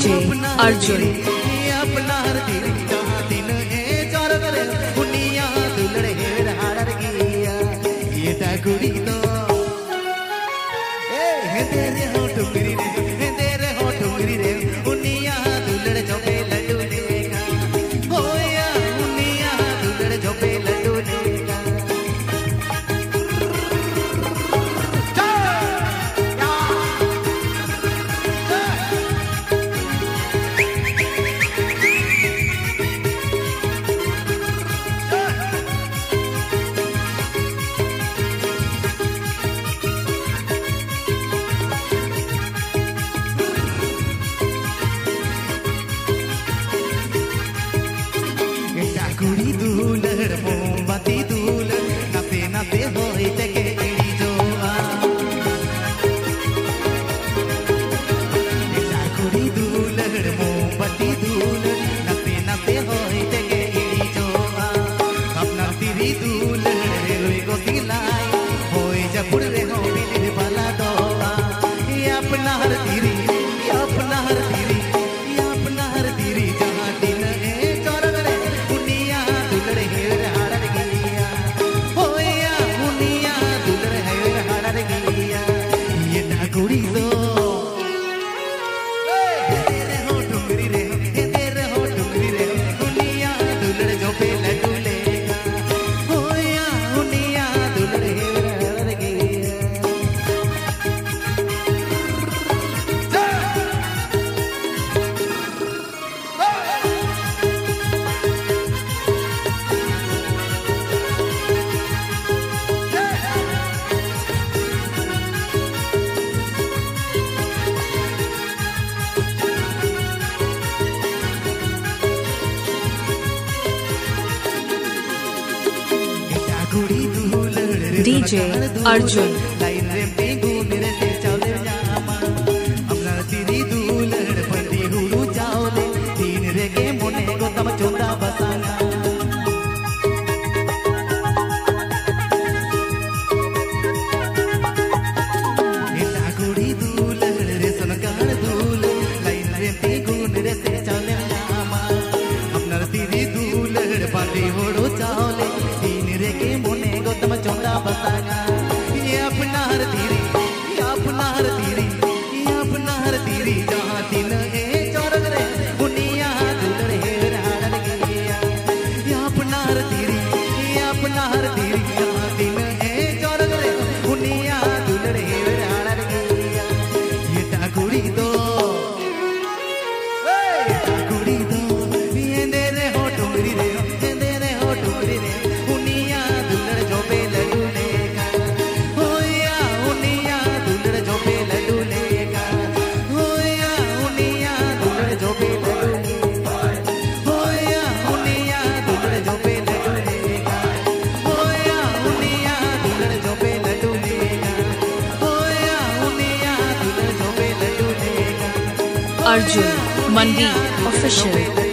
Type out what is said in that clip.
DJ Arjun अपना हर दिन जहाँ दिन है चार करे दुनिया दुलड़े हार गया ये टाकुड़ी तो तेरे हो टुकड़ी रे तेरे हो टुकड़ी रे दुनिया दुलड़े चौके लड्डू लेगा होया दुनिया दुलड़े चौके लड्डू लेगा कुड़ी दूलर मोमबत्ती दूलर नाते नाते होई तके एड़ी जोआ कुड़ी दूलर मोमबत्ती दूलर नाते नाते होई तके एड़ी जोआ अपना तिरी दूलर रोई को दिलाई होई जपुड़ रे हो बिल वाला दोआ ये अपना हर तिरी ये अपना हर तिरी ये अपना हर तिरी जहाँ दिन है कुड़ी दो तेरे हो टुकड़ी रे तेरे हो टुकड़ी रे दुनिया दुलड़े जो पे लड्डू लेगा होया दुनिया दुलड़े हार गया DJ Arjun लाइन रे पेगू मेरे से चावले जामा अपना तिरी दूलर पंडी हुड़ू चावले तीन रे के मोने को तम चोंदा बसाना इता कुड़ी दूलर रे सनकार दूलर लाइन रे पेगू मेरे से चावले जामा अपना तिरी दूलर पंडी हुड़ू चावले तीन रे के मोने को तम चोंदा बसाना ये अपना हर तीरी ये अपना हर तीरी ये अपना हर तीरी जहाँ दिन है चौरग रे दुनिया दुलड़े हार गया ये अपना हर तीरी ये अपना हर तीरी जहाँ दिन है चौरग रे दुनिया दुलड़े हार गया ये टाकुड़ी दो टाकुड़ी दो ये दे रे हो टुकड़ी रे दे रे हो टुकड़ी रे दुनिया दुलड़ जो पे लड्डू लेगा होया दुनिया दुलड़ जो पे लड्डू लेगा होया दुनिया दुलड़ जो पे लड्डू लेगा होया दुनिया दुलड़ जो पे लड्डू लेगा होया दुनिया दुलड़ जो पे लड्डू लेगा होया दुनिया दुलड़ जो पे लड्डू लेगा Arjun Mandi Official